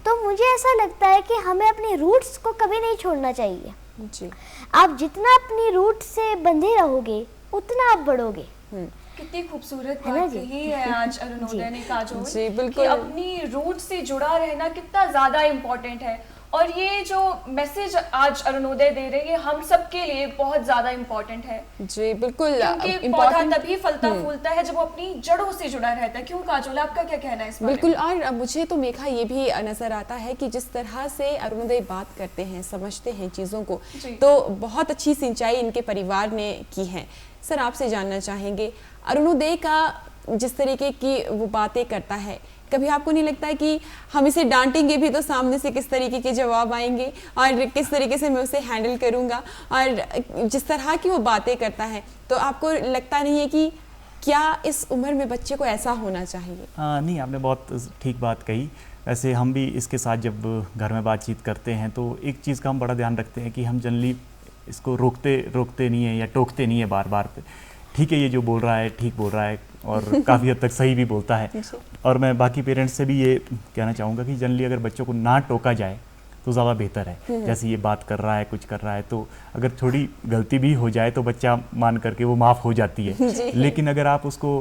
तो मुझे ऐसा लगता है कि हमें अपने रूट्स को कभी नहीं छोड़ना चाहिए जी। आप जितना अपनी रूट से बंधे रहोगे उतना आप बढ़ोगे। कितनी खूबसूरत बात कही है आज अरुणोदय ने, काजोल, जी बिल्कुल। कि अपनी रूट से जुड़ा रहना कितना ज्यादा इम्पोर्टेंट है। और ये जो मैसेज आज अरुणोदय दे रही है हम सबके लिए बहुत ज्यादा इम्पोर्टेंट है जी बिल्कुल। क्योंकि पौधा तभी फलता फूलता है जब वो अपनी जड़ों से जुड़ा रहता है। क्यों काजोल, आपका क्या कहना है इस बारे में? बिल्कुल। और मुझे तो मेघा ये भी नजर आता है कि जिस तरह से अरुणोदय बात करते हैं, समझते हैं चीज़ों को, तो बहुत अच्छी सिंचाई इनके परिवार ने की है। सर, आपसे जानना चाहेंगे, अरुणोदय का जिस तरीके की वो बातें करता है, कभी आपको नहीं लगता है कि हम इसे डांटेंगे भी तो सामने से किस तरीके के जवाब आएंगे और किस तरीके से मैं उसे हैंडल करूंगा? और जिस तरह की वो बातें करता है, तो आपको लगता नहीं है कि क्या इस उम्र में बच्चे को ऐसा होना चाहिए? नहीं, आपने बहुत ठीक बात कही। वैसे हम भी इसके साथ जब घर में बातचीत करते हैं तो एक चीज़ का हम बड़ा ध्यान रखते हैं कि हम जनरली इसको रोकते नहीं है या टोकते नहीं है बार बार पे। ठीक है, ये जो बोल रहा है ठीक बोल रहा है और काफ़ी हद तक सही भी बोलता है। और मैं बाकी पेरेंट्स से भी ये कहना चाहूँगा कि जनरली अगर बच्चों को ना टोका जाए तो ज़्यादा बेहतर है। जैसे ये बात कर रहा है, कुछ कर रहा है, तो अगर थोड़ी गलती भी हो जाए तो बच्चा मान करके वो माफ़ हो जाती है। लेकिन अगर आप उसको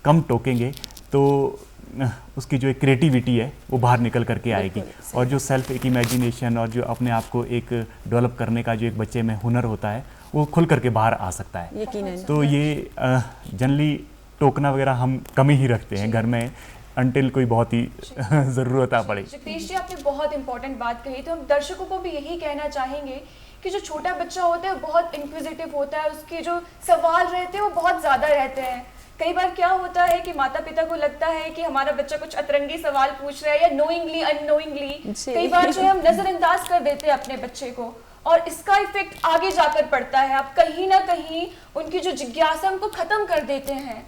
कम टोकेंगे तो उसकी जो एक क्रिएटिविटी है वो बाहर निकल करके आएगी। और जो सेल्फ एक इमेजिनेशन और जो अपने आप को एक डेवलप करने का जो एक बच्चे में हुनर होता है वो खुल करके बाहर आ सकता है। यकीनन। तो ये जनरली टोकना वगैरह हम कम ही रखते हैं घर में, अंटिल कोई बहुत ही ज़रूरत आ पड़े। जगदीश जी, आपने बहुत इंपॉर्टेंट बात कही। तो हम दर्शकों को भी यही कहना चाहेंगे कि जो छोटा बच्चा होता है बहुत इंक्विजिटिव होता है, उसके जो सवाल रहते हैं वो बहुत ज़्यादा रहते हैं। कई बार क्या होता है कि माता पिता को लगता है कि हमारा बच्चा कुछ अतरंगी सवाल पूछ रहा है या नोइंगली अननोइंगली कई बार जो है हम नजरअंदाज कर देते हैं अपने बच्चे को, और इसका इफेक्ट आगे जाकर पड़ता है। आप कहीं ना कहीं उनकी जो जिज्ञासा उनको खत्म कर देते हैं।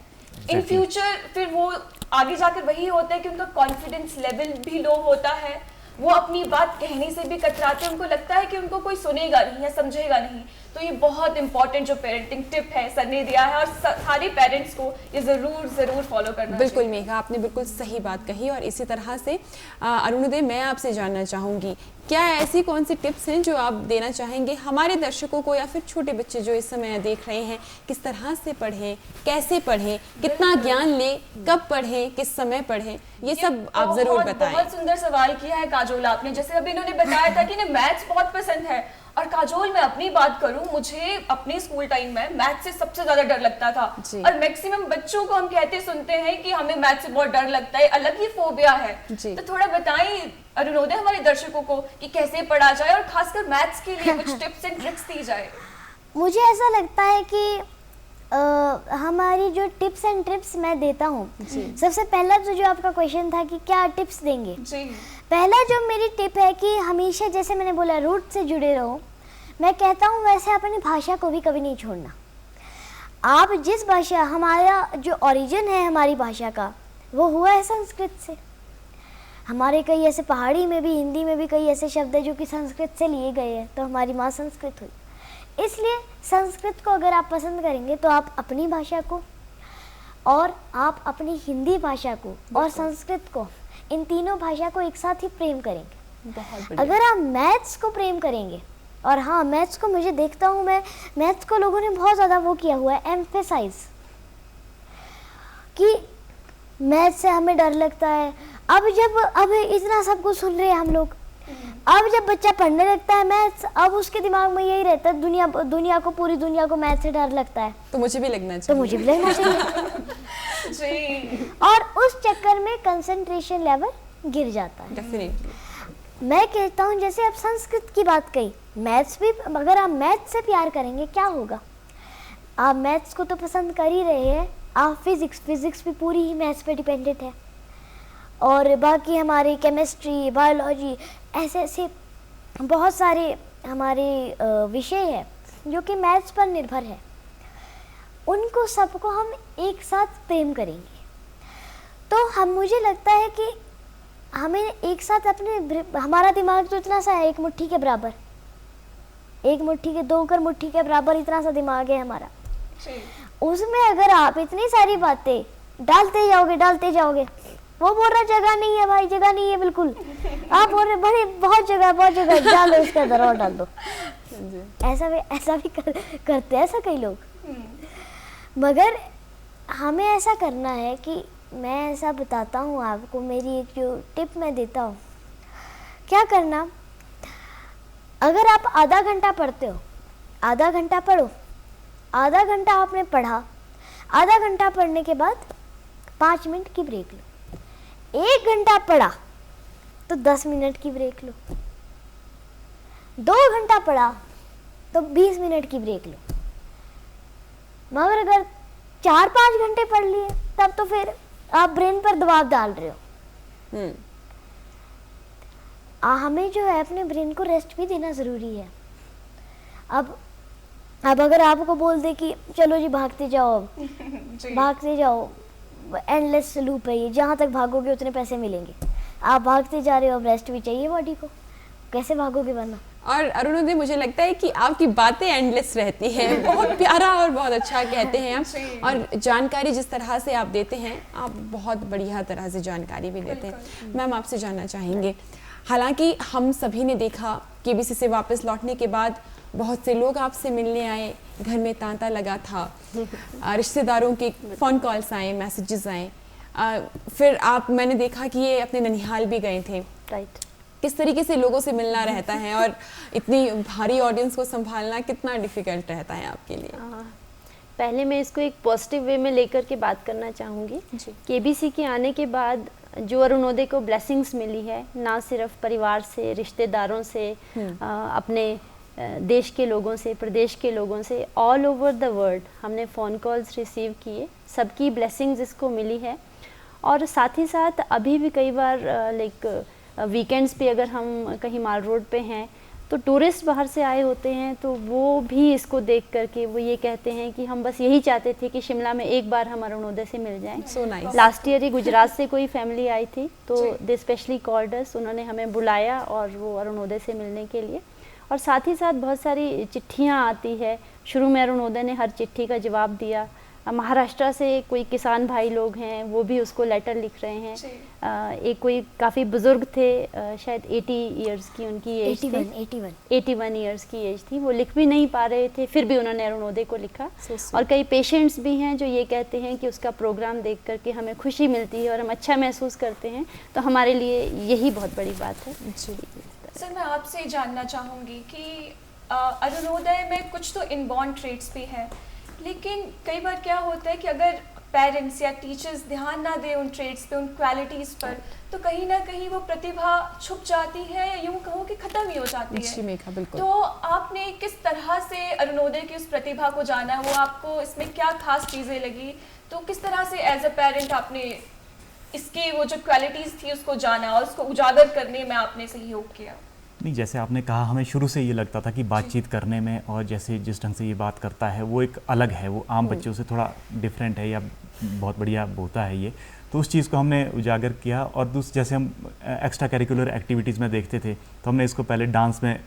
इन फ्यूचर फिर वो आगे जाकर वही होता है कि उनका कॉन्फिडेंस लेवल भी लो होता है, वो अपनी बात कहने से भी कतराते हैं, उनको लगता है कि उनको कोई सुनेगा नहीं या समझेगा नहीं। तो ये बहुत इंपॉर्टेंट जो पेरेंटिंग टिप है सर ने दिया है, और सारे पेरेंट्स को ये जरूर फॉलो करना बिल्कुल मेघा, आपने बिल्कुल सही बात कही। और इसी तरह से अरुणोदय, मैं आपसे जानना चाहूँगी, क्या ऐसी कौन सी टिप्स हैं जो आप देना चाहेंगे हमारे दर्शकों को, या फिर छोटे बच्चे जो इस समय देख रहे हैं, किस तरह से पढ़ें, कैसे पढ़ें, कितना ज्ञान लें, कब पढ़ें, किस समय पढ़ें, ये सब आप जरूर बताएं। बहुत सुंदर सवाल किया है काजोल आपने। जैसे अभी इन्होंने बताया था कि इन्हें मैथ्स बहुत पसंद है, और काजोल मैं अपनी बात करूं, मुझे अपने स्कूल टाइम में मैथ से सबसे ज्यादा डर लगता था। और मैक्सिमम बच्चों को हम कहते सुनते हैं कि हमें मैथ से बहुत डर लगता है, अलग ही फोबिया है। तो थोड़ा बताएं अरुणोदय हमारे दर्शकों को कि कैसे पढ़ा जाए, और खासकर मैथ्स के लिए कुछ टिप्स एंड ट्रिक्स दी जाए। मुझे ऐसा लगता है कि हमारी जो टिप्स एंड ट्रिप्स मैं देता हूँ, सबसे पहला तो जो आपका क्वेश्चन था कि क्या टिप्स देंगे, पहला जो मेरी टिप है कि हमेशा, जैसे मैंने बोला, रूट से जुड़े रहो। मैं कहता हूँ वैसे अपनी भाषा को भी कभी नहीं छोड़ना। आप जिस भाषा, हमारा जो ओरिजिन है हमारी भाषा का, वो हुआ है संस्कृत से। हमारे कई ऐसे, पहाड़ी में भी, हिंदी में भी कई ऐसे शब्द हैं जो कि संस्कृत से लिए गए हैं, तो हमारी माँ संस्कृत हुई। इसलिए संस्कृत को अगर आप पसंद करेंगे तो आप अपनी भाषा को, और आप अपनी हिंदी भाषा को और संस्कृत को, इन तीनों भाषा को एक साथ ही प्रेम करेंगे। अगर आप मैथ्स को प्रेम करेंगे, और हाँ, मैथ्स को मुझे देखता हूँ मैं, मैथ्स को लोगों ने बहुत ज़्यादा वो किया हुआ है, एम्फेसाइज, कि मैथ्स से हमें डर लगता है। अब इतना सब कुछ सुन रहे हैं हम लोग, अब जब बच्चा पढ़ने लगता है मैथ्स, अब उसके दिमाग में यही रहता है, पूरी दुनिया को मैथ्स से डर लगता है, तो मुझे भी लगना चाहिए। और उस चक्कर में कंसंट्रेशन लेवल गिर जाता है। डेफिनेटली मैं कहता हूँ, जैसे आप संस्कृत की बात कही, मैथ्स भी, अगर आप मैथ्स से प्यार करेंगे क्या होगा, आप मैथ्स को तो पसंद कर ही रहे हैं, आप फिजिक्स भी पूरी ही मैथ्स पे डिपेंडेंट है, और बाकी हमारी केमिस्ट्री, बायोलॉजी, ऐसे बहुत सारे हमारे विषय है जो कि मैथ्स पर निर्भर है। उनको सबको हम एक साथ प्रेम करेंगे तो मुझे लगता है कि हमें एक साथ हमारा दिमाग तो इतना सा है, एक मुट्ठी के बराबर, एक मुट्ठी के 2 मुट्ठी के बराबर इतना सा दिमाग है हमारा। उसमें अगर आप इतनी सारी बातें डालते जाओगे, वो बोल रहा जगह नहीं है भाई, जगह नहीं है बिल्कुल, आप बोल रहे बड़े बहुत जगह डाल दो, इसके अंदर और डाल दो। ऐसा भी करते हैं ऐसा कई लोग, मगर हमें ऐसा करना है कि मैं ऐसा बताता हूँ आपको, मेरी एक जो टिप मैं देता हूँ, क्या करना, अगर आप आधा घंटा पढ़ते हो, आधा घंटा पढ़ो, आधा घंटा आपने पढ़ा, आधा घंटा पढ़ने के बाद 5 मिनट की ब्रेक लो। 1 घंटा पढ़ा तो 10 मिनट की ब्रेक लो, 2 घंटा पढ़ा तो 20 मिनट की ब्रेक लो। मगर अगर 4-5 घंटे पढ़ लिए तब तो फिर आप ब्रेन पर दबाव डाल रहे हो। हमें जो है अपने ब्रेन को रेस्ट भी देना ज़रूरी है। अब अगर आपको बोल दे कि चलो जी भागते जाओ, एंडलेस लूप है ये, जहाँ तक भागोगे उतने पैसे मिलेंगे, आप भागते जा रहे हो, अब रेस्ट भी चाहिए बॉडी को, कैसे भागोगे वरना। और अरुणोदय, मुझे लगता है कि आपकी बातें एंडलेस रहती हैं, बहुत प्यारा और बहुत अच्छा कहते हैं आप, और जानकारी जिस तरह से आप देते हैं, आप बहुत बढ़िया तरह से जानकारी भी देते हैं। मैम, आपसे जानना चाहेंगे, हालांकि हम सभी ने देखा केबीसी से वापस लौटने के बाद बहुत से लोग आपसे मिलने आए, घर में तांता लगा था, रिश्तेदारों के फ़ोन कॉल्स आए, मैसेजेस आए, फिर मैंने देखा कि ये अपने ननिहाल भी गए थे। राइट। किस तरीके से लोगों से मिलना रहता है और इतनी भारी ऑडियंस को संभालना कितना डिफिकल्ट रहता है आपके लिए? पहले मैं इसको एक पॉजिटिव वे में लेकर के बात करना चाहूँगी। केबीसी के आने के बाद जो अरुणोदय को ब्लेसिंग्स मिली है, ना सिर्फ परिवार से, रिश्तेदारों से, अपने देश के लोगों से, प्रदेश के लोगों से, ऑल ओवर द वर्ल्ड हमने फ़ोन कॉल्स रिसीव किए, सबकी ब्लेसिंग्स इसको मिली है। और साथ ही साथ अभी भी कई बार लाइक वीकेंड्स पे अगर हम कहीं माल रोड पे हैं तो टूरिस्ट बाहर से आए होते हैं, तो वो भी इसको देख करके वो ये कहते हैं कि हम बस यही चाहते थे कि शिमला में एक बार हम अरुणोदय से मिल जाएं। So nice. लास्ट ईयर ही गुजरात से कोई फैमिली आई थी, तो दे स्पेशली कॉल्ड अस, उन्होंने हमें बुलाया और वो अरुणोदय से मिलने के लिए। और साथ ही साथ बहुत सारी चिट्ठियाँ आती है, शुरू में अरुणोदय ने हर चिट्ठी का जवाब दिया। महाराष्ट्र से कोई किसान भाई लोग हैं, वो भी उसको लेटर लिख रहे हैं। एक कोई काफ़ी बुज़ुर्ग थे, शायद 80 इयर्स की उनकी एज थी, 81 इयर्स की एज थी, वो लिख भी नहीं पा रहे थे, फिर भी उन्होंने अरुणोदय को लिखा। और कई पेशेंट्स भी हैं जो ये कहते हैं कि उसका प्रोग्राम देख करके हमें खुशी मिलती है और हम अच्छा महसूस करते हैं, तो हमारे लिए यही बहुत बड़ी बात है। सर, मैं आपसे जानना चाहूँगी कि अरुणोदय में कुछ तो इनबॉर्न ट्रेट्स भी हैं, लेकिन कई बार क्या होता है कि अगर पेरेंट्स या टीचर्स ध्यान ना दें उन ट्रेड्स पे, उन क्वालिटीज़ पर, तो कहीं ना कहीं वो प्रतिभा छुप जाती है, यूँ कहूँ कि ख़त्म ही हो जाती है। तो आपने किस तरह से अरुणोदय की उस प्रतिभा को जाना, वो आपको इसमें क्या खास चीज़ें लगी, तो किस तरह से एज अ पेरेंट आपने इसकी वो जो क्वालिटीज़ थी उसको जाना और उसको उजागर करने में आपने सहयोग किया? नहीं, जैसे आपने कहा, हमें शुरू से ये लगता था कि बातचीत करने में और जैसे जिस ढंग से ये बात करता है वो एक अलग है, वो आम बच्चों से थोड़ा डिफरेंट है या बहुत बढ़िया बोलता है ये, तो उस चीज़ को हमने उजागर किया। और जैसे हम एक्स्ट्रा करिकुलर एक्टिविटीज़ में देखते थे, तो हमने इसको पहले डांस में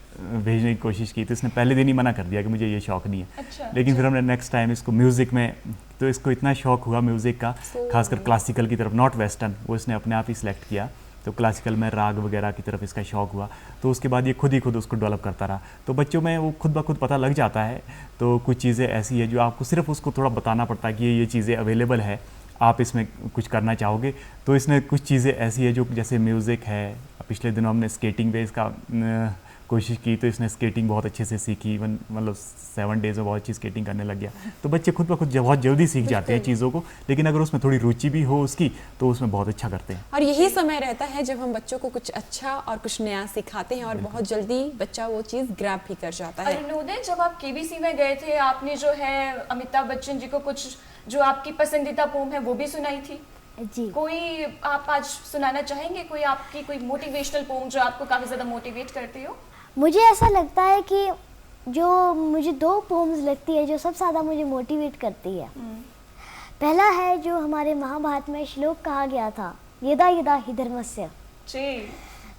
भेजने की कोशिश की, तो इसने पहले दिन ही मना कर दिया कि मुझे ये शौक़ नहीं है। अच्छा, लेकिन फिर हमने नेक्स्ट टाइम इसको म्यूज़िक में, तो इसको इतना शौक़ हुआ म्यूज़िक का, खासकर क्लासिकल की तरफ, नॉट वेस्टर्न, वो इसने अपने आप ही सिलेक्ट किया, तो क्लासिकल में राग वगैरह की तरफ इसका शौक़ हुआ। तो उसके बाद ये खुद ही खुद उसको डेवलप करता रहा, तो बच्चों में वो खुद ब खुद पता लग जाता है। तो कुछ चीज़ें ऐसी है जो आपको सिर्फ उसको थोड़ा बताना पड़ता है कि ये चीज़ें अवेलेबल है, आप इसमें कुछ करना चाहोगे। तो इसमें कुछ चीज़ें ऐसी है जो जैसे म्यूज़िक है, पिछले दिनों हमने स्केटिंग पे इसका कोशिश की, तो इसने स्केटिंग बहुत अच्छे से सीखी, मतलब 7 डेज़ में बहुत अच्छी स्केटिंग करने लग गया। तो बच्चे खुद ब खुद बहुत जल्दी सीख जाते हैं चीज़ों को, लेकिन अगर उसमें थोड़ी रुचि भी हो उसकी, तो उसमें बहुत अच्छा करते हैं। और यही समय रहता है जब हम बच्चों को कुछ अच्छा और कुछ नया सिखाते हैं और बहुत जल्दी बच्चा वो चीज़ ग्रैब भी कर जाता है। अरुणोदय, जब आप केबीसी में गए थे, आपने जो है अमिताभ बच्चन जी को कुछ जो आपकी पसंदीदा पोम है वो भी सुनाई थी जी। कोई आप आज सुनाना चाहेंगे, कोई आपकी कोई मोटिवेशनल पोम जो आपको काफ़ी ज़्यादा मोटिवेट करती हो? मुझे ऐसा लगता है कि जो मुझे 2 पोम्स लगती है जो सबसे ज़्यादा मुझे मोटिवेट करती है। पहला है जो हमारे महाभारत में श्लोक कहा गया था, यदा यदा हि धर्मस्य। जी,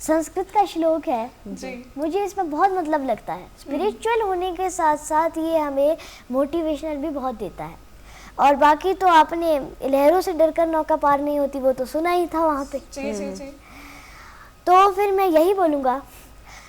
संस्कृत का श्लोक है जी। मुझे इसमें बहुत मतलब लगता है। स्पिरिचुअल होने के साथ साथ ये हमें मोटिवेशनल भी बहुत देता है। और बाकी तो आपने लहरों से डरकर नौका पार नहीं होती, वो तो सुना ही था वहाँ पे। जी, जी, जी। तो फिर मैं यही बोलूँगा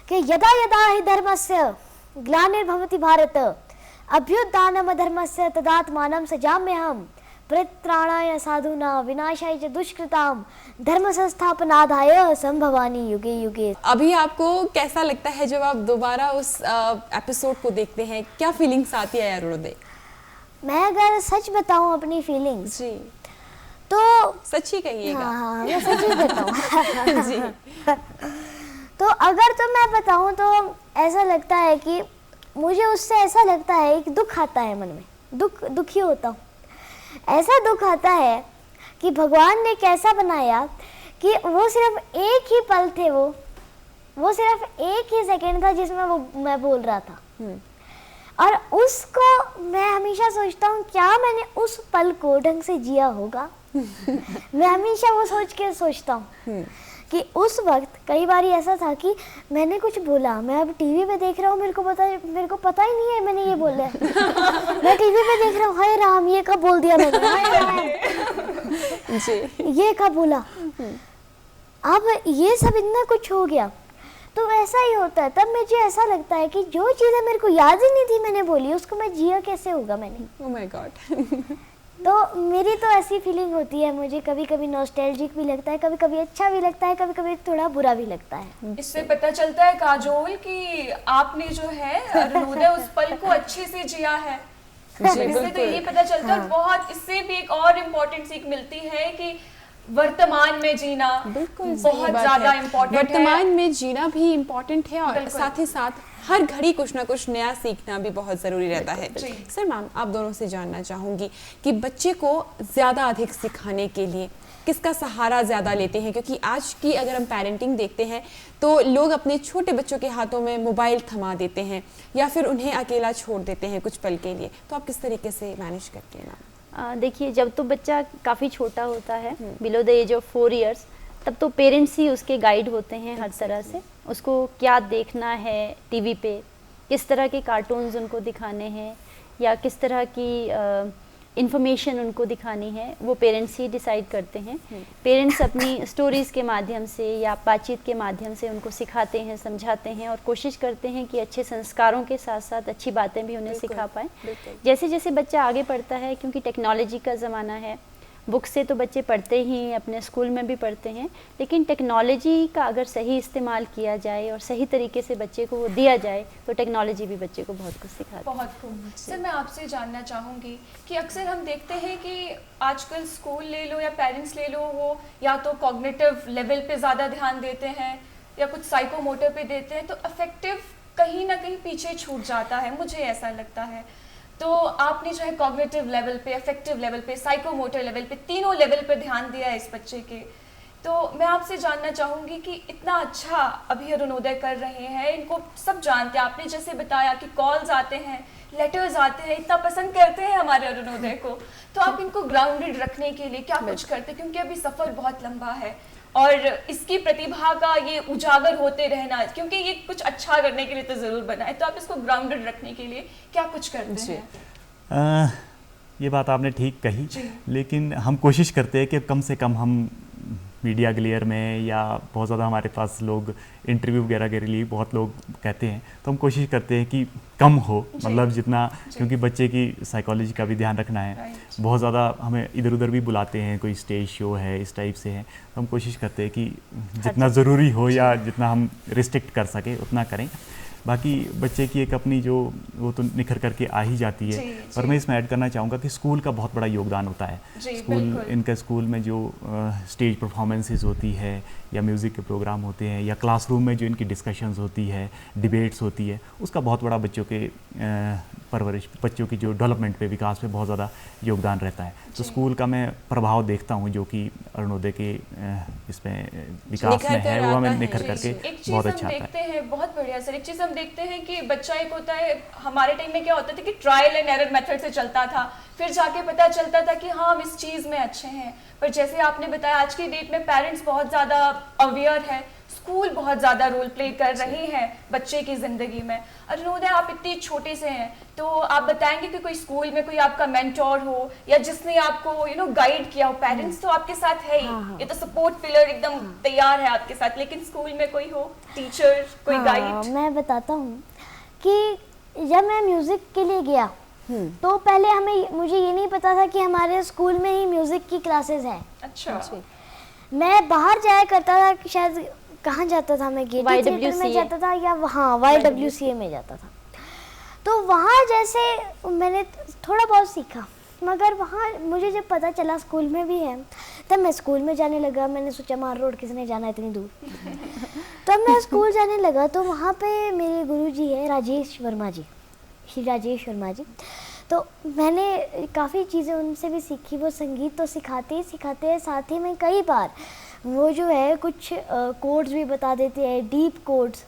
कि यदा यदा हि धर्मस्य ग्लानिर्भवति भारत अभ्युत्थानम् अधर्मस्य तदात्मानं सजाम्यहम् परित्राणाय साधूनां विनाशाय च दुष्कृतां धर्म संस्थापनार्थाय संभवामि युगे युगे। अभी आपको कैसा लगता है जब आप दोबारा उस एपिसोड को देखते हैं, क्या फीलिंग्स आती है अरुणोदय? मैं अगर सच बताऊं अपनी फीलिंग्स जी, तो सच ही कहिएगा। हाँ, मैं सच ही बताऊं। जी, तो अगर तो मैं बताऊं तो ऐसा लगता है कि मुझे उससे ऐसा लगता है कि दुख आता है मन में, दुखी होता हूँ। ऐसा दुख आता है कि भगवान ने कैसा बनाया कि वो सिर्फ एक ही पल थे, वो सिर्फ एक ही सेकंड था जिसमें वो मैं बोल रहा था। और उसको मैं हमेशा सोचता हूँ क्या मैंने उस पल को ढंग से जिया होगा। मैं हमेशा वो सोच के सोचता हूँ कि उस वक्त कई बार ऐसा था कि मैंने कुछ बोला, मैं अब टीवी पे देख रहा हूँ, मेरे को पता ही नहीं है मैंने ये बोला है। मैं टीवी पे देख रहा हूँ, हाय राम ये कब बोल दिया मैंने, हाय राम जी, ये कब बोला। अब ये सब इतना कुछ हो गया, तो ऐसा ही होता है। तब मुझे ऐसा लगता है कि जो चीज़ें मेरे को याद ही नहीं थी मैंने बोली, उसको मैं जिया कैसे होगा मैंने। Oh my God. तो मेरी तो ऐसी फीलिंग होती है, मुझे कभी कभी नॉस्टैल्जिक भी लगता है, कभी कभी अच्छा भी लगता है, कभी कभी थोड़ा बुरा भी लगता है। इससे पता चलता है काजोल कि आपने जो है अरुणोदय उस पल को अच्छे से जिया है। इससे तो यही पता चलता है। और बहुत इससे भी एक और इम्पोर्टेंट सीख मिलती है कि वर्तमान में जीना बिल्कुल सही बहुत बात ज्यादा है। इम्पोर्टेंट है। वर्तमान में जीना भी इम्पोर्टेंट है और बिल्कुल। साथ ही साथ हर घड़ी कुछ ना कुछ नया सीखना भी बहुत ज़रूरी रहता है। जी। सर मैम, आप दोनों से जानना चाहूँगी कि बच्चे को ज़्यादा अधिक सिखाने के लिए किसका सहारा ज़्यादा लेते हैं, क्योंकि आज की अगर हम पेरेंटिंग देखते हैं तो लोग अपने छोटे बच्चों के हाथों में मोबाइल थमा देते हैं या फिर उन्हें अकेला छोड़ देते हैं कुछ पल के लिए। तो आप किस तरीके से मैनेज करते हैं मैम? देखिए, जब तो बच्चा काफ़ी छोटा होता है, below the age of 4 years, तब तो पेरेंट्स ही उसके गाइड होते हैं हर तरह से। उसको क्या देखना है टीवी पे, किस तरह के कार्टून्स उनको दिखाने हैं या किस तरह की इन्फॉर्मेशन उनको दिखानी है, वो पेरेंट्स ही डिसाइड करते हैं। पेरेंट्स अपनी स्टोरीज़ के माध्यम से या बातचीत के माध्यम से उनको सिखाते हैं, समझाते हैं और कोशिश करते हैं कि अच्छे संस्कारों के साथ साथ अच्छी बातें भी उन्हें सिखा पाएँ। जैसे जैसे बच्चा आगे बढ़ता है, क्योंकि टेक्नोलॉजी का ज़माना है, बुक से तो बच्चे पढ़ते ही, अपने स्कूल में भी पढ़ते हैं, लेकिन टेक्नोलॉजी का अगर सही इस्तेमाल किया जाए और सही तरीके से बच्चे को वो दिया जाए तो टेक्नोलॉजी भी बच्चे को बहुत कुछ सिखाती है। बहुत खूब। सर, मैं आपसे जानना चाहूँगी कि अक्सर हम देखते हैं कि आजकल स्कूल ले लो या पेरेंट्स ले लो, वो या तो कॉग्निटिव लेवल पे ज़्यादा ध्यान देते हैं या कुछ साइकोमोटर पे देते हैं, तो अफेक्टिव कहीं ना कहीं पीछे छूट जाता है, मुझे ऐसा लगता है। तो आपने जो है कॉग्निटिव लेवल पे, अफेक्टिव लेवल पे, साइकोमोटर लेवल पे, तीनों लेवल पे ध्यान दिया है इस बच्चे के। तो मैं आपसे जानना चाहूँगी कि इतना अच्छा अभी अरुणोदय कर रहे हैं, इनको सब जानते हैं, आपने जैसे बताया कि कॉल्स आते हैं, लेटर्स आते हैं, इतना पसंद करते हैं हमारे अरुणोदय को, तो आप इनको ग्राउंडेड रखने के लिए क्या कुछ करते हैं? क्योंकि अभी सफ़र बहुत लंबा है और इसकी प्रतिभा का ये उजागर होते रहना, क्योंकि ये कुछ अच्छा करने के लिए तो ज़रूर बना है, तो आप इसको ग्राउंडेड रखने के लिए क्या कुछ करते हैं? ये बात आपने ठीक कही, लेकिन हम कोशिश करते हैं कि कम से कम हम मीडिया ग्लेयर में या बहुत ज़्यादा हमारे पास लोग इंटरव्यू वगैरह के लिए बहुत लोग कहते हैं, तो हम कोशिश करते हैं कि कम हो, मतलब जितना, क्योंकि बच्चे की साइकोलॉजी का भी ध्यान रखना है। बहुत ज़्यादा हमें इधर उधर भी बुलाते हैं, कोई स्टेज शो है, इस टाइप से है, तो हम कोशिश करते हैं कि जितना ज़रूरी हो या जितना हम रिस्ट्रिक्ट कर सके उतना करें। बाकी बच्चे की एक अपनी जो वो तो निखर करके आ ही जाती है। पर मैं इसमें ऐड करना चाहूँगा कि स्कूल का बहुत बड़ा योगदान होता है। स्कूल, इनका स्कूल में जो स्टेज परफॉर्मेंसेस होती है या म्यूज़िक के प्रोग्राम होते हैं या क्लासरूम में जो इनकी डिस्कशंस होती है, डिबेट्स होती है, उसका बहुत बड़ा बच्चों के परवरिश, बच्चों की जो डेवलपमेंट पे, विकास पे बहुत ज़्यादा योगदान रहता है। तो स्कूल का मैं प्रभाव देखता हूँ जो कि अरुणोदय के इसमें विकास में है, वो हमें निखर करके बहुत अच्छा आता है। देखते हैं, बहुत बढ़िया सर। एक चीज़ हम देखते हैं कि बच्चा एक होता है, हमारे टाइम में क्या होता था कि ट्रायल एंड एरर मेथड से चलता था, फिर जाके पता चलता था कि हाँ हम इस चीज़ में अच्छे हैं। पर जैसे आपने बताया, आज की डेट में पेरेंट्स बहुत ज़्यादा अवेयर है, स्कूल बहुत ज़्यादा रोल प्ले कर रहे हैं बच्चे की ज़िंदगी में। अरुणोदय, आप इतने छोटे से हैं, तो आप बताएंगे कि कोई स्कूल में कोई आपका मेंटोर हो या जिसने आपको गाइड किया हो? पेरेंट्स तो आपके साथ है ही, ये तो सपोर्ट पिलर एकदम तैयार है आपके साथ, लेकिन स्कूल में कोई हो, टीचर, कोई गाइड? मैं बताता हूँ कि जब मैं म्यूज़िक के लिए गया तो पहले मुझे ये नहीं पता था कि हमारे स्कूल में ही म्यूज़िक की क्लासेस है। अच्छा। मैं बाहर जाया करता था कि शायद कहाँ जाता था, मैं गेटी थिएटर में जाता था या वहाँ YWCA में जाता था। तो वहाँ जैसे मैंने थोड़ा बहुत सीखा, मगर वहाँ मुझे जब पता चला स्कूल में भी है, तब मैं स्कूल में जाने लगा। मैंने सोचा मार रोड किसने जाना इतनी दूर। तब मैं स्कूल जाने लगा तो वहाँ पे मेरे गुरुजी है राजेश वर्मा जी, श्री राजेश वर्मा जी। तो मैंने काफ़ी चीज़ें उनसे भी सीखी। वो संगीत तो सिखाते हैं, साथ ही में कई बार वो जो है कुछ कोड्स भी बता देते हैं, डीप कोड्स,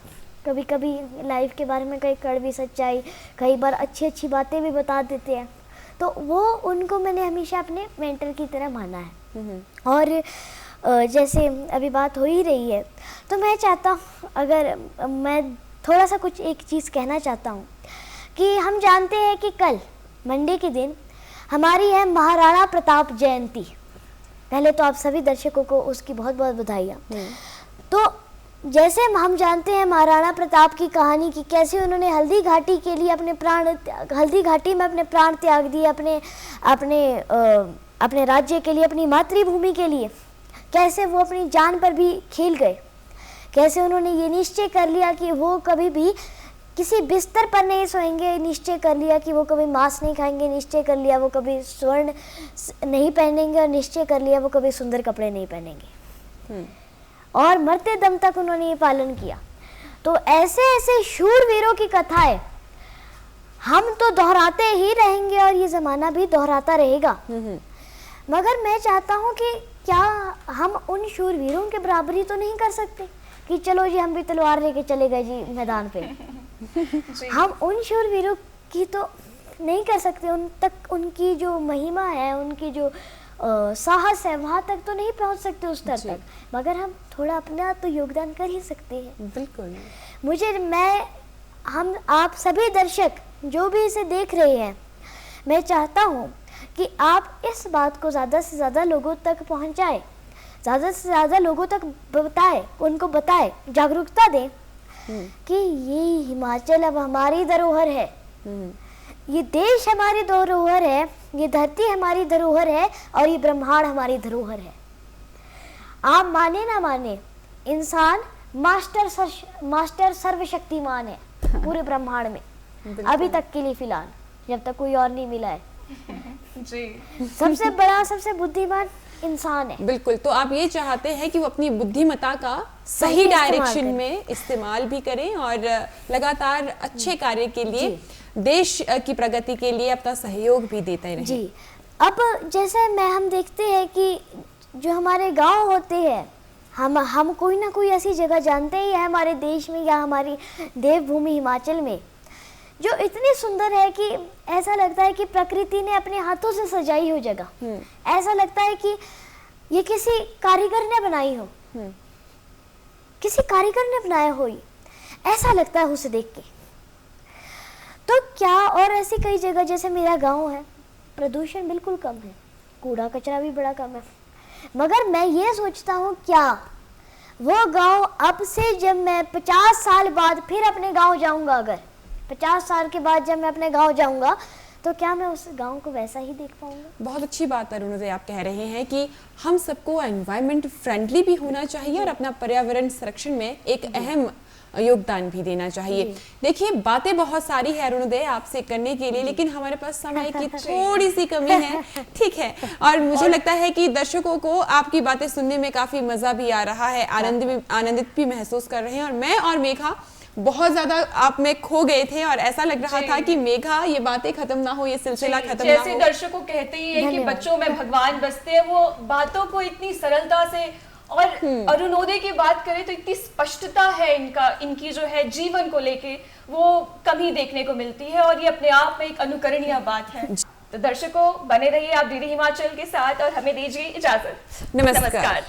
कभी कभी लाइफ के बारे में कई कड़वी सच्चाई, कई बार अच्छी अच्छी बातें भी बता देते हैं। तो वो उनको मैंने हमेशा अपने मेंटर की तरह माना है। और जैसे अभी बात हो ही रही है, तो मैं चाहता हूँ, अगर मैं थोड़ा सा कुछ एक चीज़ कहना चाहता हूँ कि हम जानते हैं कि कल मंडे के दिन हमारी है महाराणा प्रताप जयंती। पहले तो आप सभी दर्शकों को उसकी बहुत बहुत बधाइयाँ। तो जैसे हम जानते हैं महाराणा प्रताप की कहानी की, कैसे उन्होंने हल्दी घाटी के लिए हल्दी घाटी में अपने प्राण त्याग दिए, अपने राज्य के लिए, अपनी मातृभूमि के लिए, कैसे वो अपनी जान पर भी खेल गए, कैसे उन्होंने ये निश्चय कर लिया कि वो कभी भी किसी बिस्तर पर नहीं सोएंगे, निश्चय कर लिया कि वो कभी मांस नहीं खाएंगे, निश्चय कर लिया वो कभी स्वर्ण नहीं पहनेंगे और निश्चय कर लिया वो कभी सुंदर कपड़े नहीं पहनेंगे। और मरते दम तक उन्होंने ये पालन किया। तो ऐसे ऐसे शूरवीरों की कथाएं हम तो दोहराते ही रहेंगे और ये ज़माना भी दोहराता रहेगा। मगर मैं चाहता हूँ कि क्या हम उन शूरवीरों के बराबरी तो नहीं कर सकते कि चलो जी हम भी तलवार लेके चले गए जी मैदान पे। हम उन शूरवीरों की तो नहीं कर सकते, उन तक उनकी जो महिमा है, उनकी जो साहस है, वहाँ तक तो नहीं पहुँच सकते उस स्तर तक, मगर हम थोड़ा अपना तो योगदान कर ही सकते हैं। बिल्कुल। हम आप सभी दर्शक जो भी इसे देख रहे हैं, मैं चाहता हूँ कि आप इस बात को ज़्यादा से ज़्यादा लोगों तक पहुँचाएं, ज़्यादा से ज़्यादा लोगों तक बताएं, उनको बताएं, जागरूकता दें कि ये हिमाचल अब हमारी धरोहर है, ये देश हमारी धरोहर है, ये धरती हमारी धरोहर है और ये ब्रह्मांड हमारी धरोहर है। आप माने ना माने, इंसान मास्टर सर्वशक्तिमान है पूरे ब्रह्मांड में, अभी तक के लिए फिलहाल, जब तक कोई और नहीं मिला है। जी। सबसे बड़ा, सबसे बुद्धिमान इंसान है। बिल्कुल। तो आप ये चाहते हैं कि वो अपनी बुद्धिमत्ता का सही डायरेक्शन में इस्तेमाल भी करें और लगातार अच्छे कार्य के लिए, देश की प्रगति के लिए अपना सहयोग भी देते रहें। जी। अब जैसे हम देखते हैं कि जो हमारे गांव होते हैं, हम कोई ना कोई ऐसी जगह जानते ही है हमारे देश में या हमारी देवभूमि हिमाचल में, जो इतनी सुंदर है कि ऐसा लगता है कि प्रकृति ने अपने हाथों से सजाई हो जगह। ऐसा लगता है कि ये किसी कारीगर ने बनाई हो, किसी कारीगर ने बनाया हो, ये ऐसा लगता है उसे देख के। तो क्या, और ऐसी कई जगह, जैसे मेरा गांव है, प्रदूषण बिल्कुल कम है, कूड़ा कचरा भी बड़ा कम है, मगर मैं ये सोचता हूँ क्या वो गांव अब से, जब मैं 50 साल बाद फिर अपने गांव जाऊंगा, अगर 50 साल के बाद जब मैं अपने गांव जाऊंगा, तो क्या मैं उस गांव को वैसा ही देख पाऊंगा? बहुत अच्छी बात अरुणोदय आप कह रहे हैं कि हम सबको एनवायरनमेंट फ्रेंडली भी होना चाहिए और अपना पर्यावरण संरक्षण में एक अहम योगदान भी देना चाहिए। देखिए, बातें बहुत सारी है अरुणोदय आपसे करने के लिए, लेकिन हमारे पास समय की थोड़ी सी कमी है, ठीक है। और मुझे लगता है कि दर्शकों को आपकी बातें सुनने में काफी मजा भी आ रहा है, आनंदित भी महसूस कर रहे हैं। और मैं और मेघा बहुत ज्यादा आप में खो गए थे और ऐसा लग रहा था कि मेघा ये बातें खत्म ना हो, ये सिलसिला खत्म ना हो। जैसे दर्शकों कहते ही है कि बच्चों में भगवान बसते हैं, वो बातों को इतनी सरलता से, और अरुणोदय की बात करें तो इतनी स्पष्टता है इनकी जो है जीवन को लेके, वो कमी देखने को मिलती है और ये अपने आप में एक अनुकरणीय बात है। तो दर्शकों, बने रहिए आप डीडी हिमाचल के साथ और हमें दीजिए इजाजत। नमस्कार।